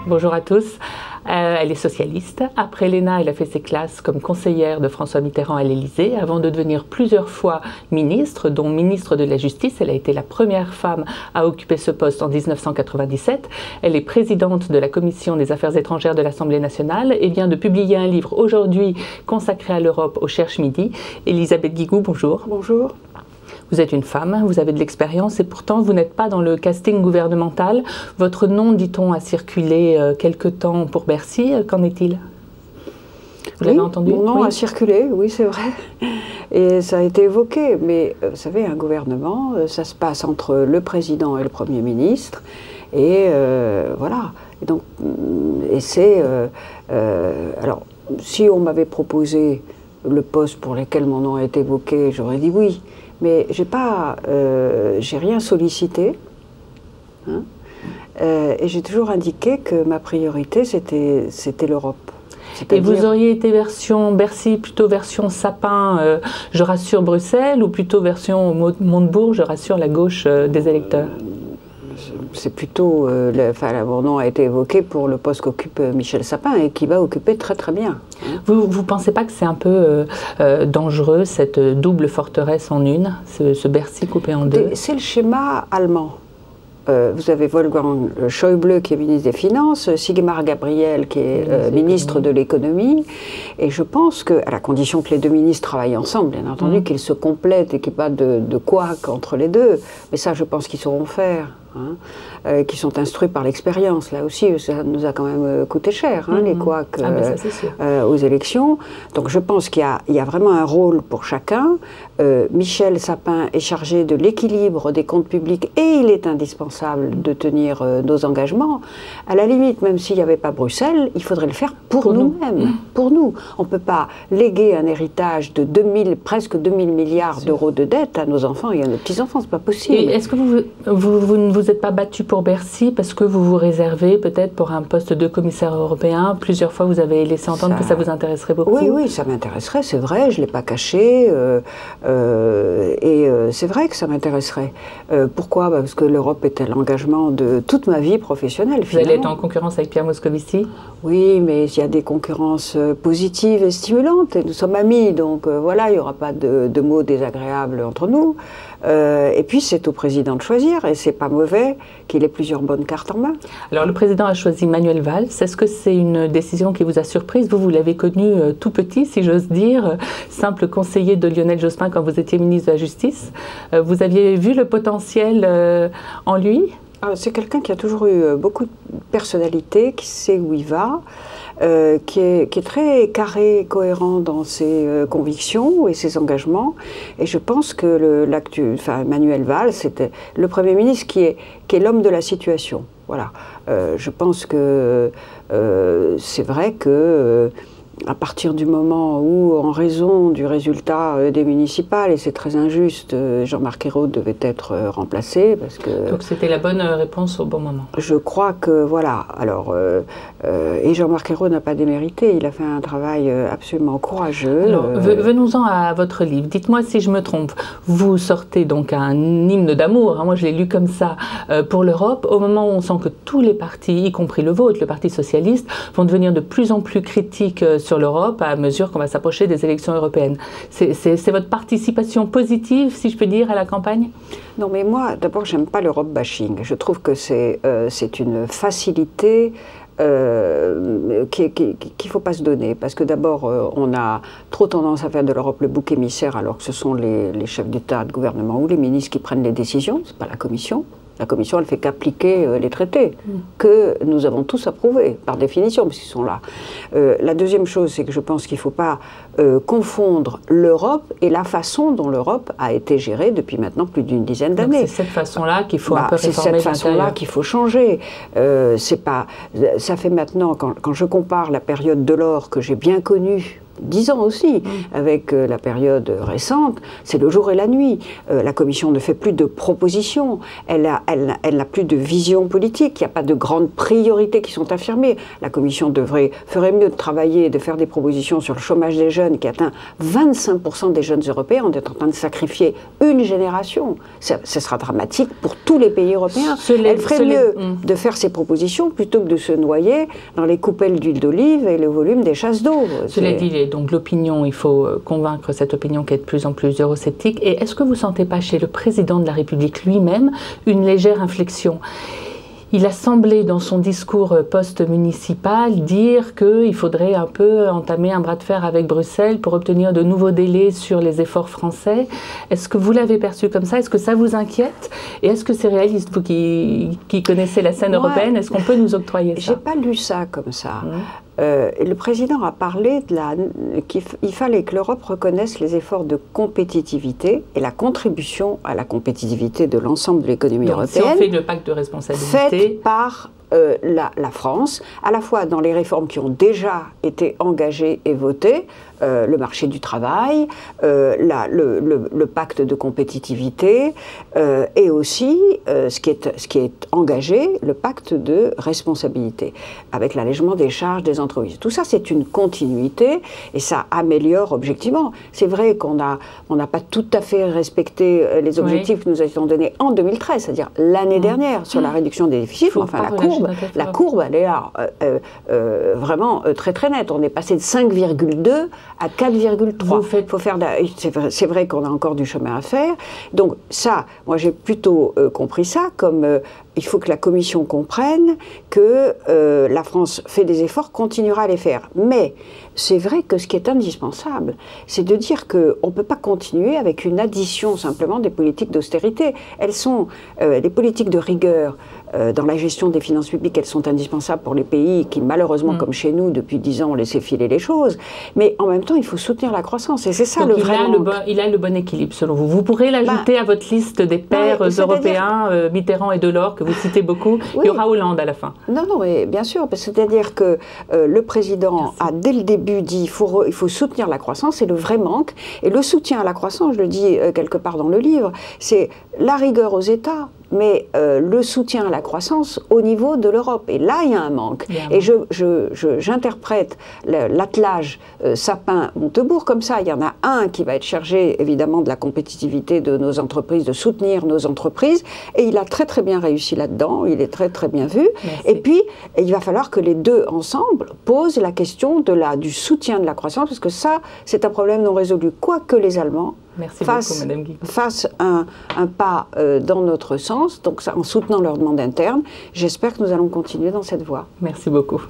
Bonjour à tous. Elle est socialiste. Après l'ENA, elle a fait ses classes comme conseillère de François Mitterrand à l'Élysée, avant de devenir plusieurs fois ministre, dont ministre de la Justice. Elle a été la première femme à occuper ce poste en 1997. Elle est présidente de la Commission des Affaires étrangères de l'Assemblée nationale et vient de publier un livre aujourd'hui consacré à l'Europe au Cherche Midi. Elisabeth Guigou, bonjour. Bonjour. Vous êtes une femme, vous avez de l'expérience et pourtant vous n'êtes pas dans le casting gouvernemental. Votre nom, dit-on, a circulé quelque temps pour Bercy. Qu'en est-il? Vous l'avez entendu? Mon nom a circulé, oui, c'est vrai. Et ça a été évoqué. Mais vous savez, un gouvernement, ça se passe entre le président et le Premier ministre. Et voilà. Et donc, c'est... alors, si on m'avait proposé le poste pour lequel mon nom a été évoqué, j'aurais dit oui. Mais j'ai rien sollicité, hein, et j'ai toujours indiqué que ma priorité c'était l'Europe. Et vous auriez été version Bercy, plutôt version Sapin, je rassure Bruxelles, ou plutôt version Montebourg, je rassure la gauche des électeurs? C'est plutôt, mon nom a été évoqué pour le poste qu'occupe Michel Sapin et qui va occuper très très bien. Vous ne pensez pas que c'est un peu dangereux, cette double forteresse en une, ce Bercy coupé en deux? C'est le schéma allemand. Vous avez Wolfgang Schäuble qui est ministre des Finances, Sigmar Gabriel qui est ministre de l'économie, et je pense que, à la condition que les deux ministres travaillent ensemble, bien entendu, qu'ils se complètent et qu'il n'y ait pas de couac entre les deux, mais ça je pense qu'ils sauront faire. Hein, qui sont instruits par l'expérience. Là aussi, ça nous a quand même coûté cher, hein, les couacs aux élections. Donc je pense qu'il y a vraiment un rôle pour chacun. Michel Sapin est chargé de l'équilibre des comptes publics et il est indispensable de tenir nos engagements. À la limite, même s'il n'y avait pas Bruxelles, il faudrait le faire pour nous-mêmes, pour nous. On ne peut pas léguer un héritage de presque 2000 milliards d'euros de dettes à nos enfants et à nos petits-enfants, c'est pas possible. Est-ce que vous ne vous êtes pas battu pour Bercy parce que vous vous réservez peut-être pour un poste de commissaire européen? Plusieurs fois, vous avez laissé entendre que ça vous intéresserait beaucoup. Oui, oui, ça m'intéresserait, c'est vrai, je ne l'ai pas caché. C'est vrai que ça m'intéresserait. Pourquoi? Parce que l'Europe était l'engagement de toute ma vie professionnelle, finalement. Vous allez être en concurrence avec Pierre Moscovici? Oui, mais il y a des concurrences positives et stimulantes, et nous sommes amis, donc voilà, il n'y aura pas de mots désagréables entre nous. Et puis c'est au président de choisir, et c'est pas mauvais qu'il ait plusieurs bonnes cartes en main. Alors le président a choisi Manuel Valls. Est-ce que c'est une décision qui vous a surprise? Vous l'avez connu tout petit, si j'ose dire, simple conseiller de Lionel Jospin quand vous étiez ministre de la Justice. Vous aviez vu le potentiel en lui? C'est quelqu'un qui a toujours eu beaucoup de personnalité, qui sait où il va. Qui est très carré, cohérent dans ses convictions et ses engagements. Et je pense que Manuel Valls, c'était le Premier ministre qui est l'homme de la situation. Voilà. Je pense que c'est vrai que à partir du moment où, en raison du résultat des municipales, et c'est très injuste, Jean-Marc Ayrault devait être remplacé parce que... Donc c'était la bonne réponse au bon moment. Je crois que, voilà, alors, et Jean-Marc Ayrault n'a pas démérité, il a fait un travail absolument courageux. Alors, venons-en à votre livre. Dites-moi si je me trompe. Vous sortez donc un hymne d'amour, hein, moi je l'ai lu comme ça, pour l'Europe, au moment où on sent que tous les partis, y compris le vôtre, le Parti socialiste, vont devenir de plus en plus critiques sur l'Europe à mesure qu'on va s'approcher des élections européennes. C'est votre participation positive, si je peux dire, à la campagne? Non, mais moi, d'abord, j'aime pas l'Europe bashing. Je trouve que c'est une facilité qu'il ne faut pas se donner. Parce que d'abord, on a trop tendance à faire de l'Europe le bouc émissaire, alors que ce sont les chefs d'État, de gouvernement ou les ministres qui prennent les décisions, ce n'est pas la Commission. La Commission, elle fait qu'appliquer les traités, que nous avons tous approuvés, par définition, parce qu'ils sont là. La deuxième chose, c'est que je pense qu'il ne faut pas confondre l'Europe et la façon dont l'Europe a été gérée depuis maintenant plus d'une dizaine d'années. C'est cette façon-là qu'il faut un peu réformer. C'est cette façon-là qu'il faut changer. Ça fait maintenant, quand je compare la période Delors que j'ai bien connue, 10 ans aussi, avec la période récente, c'est le jour et la nuit. La Commission ne fait plus de propositions, elle n'a plus de vision politique, il n'y a pas de grandes priorités qui sont affirmées. La Commission ferait mieux de travailler et de faire des propositions sur le chômage des jeunes qui atteint 25% des jeunes européens. On est en train de sacrifier une génération. Ce sera dramatique pour tous les pays européens. Elle ferait mieux de faire ces propositions plutôt que de se noyer dans les coupelles d'huile d'olive et le volume des chasses d'eau. Cela dit, donc l'opinion, il faut convaincre cette opinion qui est de plus en plus eurosceptique. Et est-ce que vous ne sentez pas chez le président de la République lui-même une légère inflexion ? Il a semblé, dans son discours post-municipal, dire qu'il faudrait un peu entamer un bras de fer avec Bruxelles pour obtenir de nouveaux délais sur les efforts français. Est-ce que vous l'avez perçu comme ça? Est-ce que ça vous inquiète? Et est-ce que c'est réaliste, vous qui connaissez la scène européenne, est-ce qu'on peut nous octroyer ça? J'ai pas lu ça comme ça. Le président a parlé qu'il fallait que l'Europe reconnaisse les efforts de compétitivité et la contribution à la compétitivité de l'ensemble de l'économie européenne. Si on fait le pacte de responsabilité, faite par la France, à la fois dans les réformes qui ont déjà été engagées et votées, le marché du travail, le pacte de compétitivité, et aussi ce qui est engagé, le pacte de responsabilité, avec l'allègement des charges des entreprises. Tout ça, c'est une continuité et ça améliore objectivement. C'est vrai qu'on n'a pas tout à fait respecté les objectifs que nous avions donnés en 2013, c'est-à-dire l'année dernière, sur la réduction des déficits, mais enfin la courbe, elle est là, vraiment très très nette. On est passé de 5,2 à 4,3. C'est vrai qu'on a encore du chemin à faire. Donc ça, moi j'ai plutôt compris ça comme il faut que la Commission comprenne que la France fait des efforts, continuera à les faire. Mais c'est vrai que ce qui est indispensable, c'est de dire qu'on ne peut pas continuer avec une addition simplement des politiques d'austérité. Elles sont des politiques de rigueur dans la gestion des finances publiques, elles sont indispensables pour les pays qui, malheureusement, comme chez nous, depuis 10 ans, ont laissé filer les choses. Mais en même temps, il faut soutenir la croissance. Et c'est ça le vrai manque. Il a le bon équilibre, selon vous. Vous pourrez l'ajouter à votre liste des pairs européens, Mitterrand et Delors, que vous citez beaucoup. Oui. Il y aura Hollande à la fin. Non, mais bien sûr. C'est-à-dire que le président a, dès le début, dit il faut soutenir la croissance. C'est le vrai manque. Et le soutien à la croissance, je le dis quelque part dans le livre, c'est la rigueur aux États, mais le soutien à la croissance au niveau de l'Europe. Et là, il y a un manque. Et j'interprète l'attelage Sapin-Montebourg comme ça. Il y en a un qui va être chargé, évidemment, de la compétitivité de nos entreprises, de soutenir nos entreprises. Et il a très, très bien réussi là-dedans. Il est très, très bien vu. Merci. Et puis, il va falloir que les deux, ensemble, posent la question du soutien de la croissance, parce que ça, c'est un problème non résolu. Quoique les Allemands fassent un pas dans notre sens, donc en soutenant leur demande interne. J'espère que nous allons continuer dans cette voie. Merci beaucoup.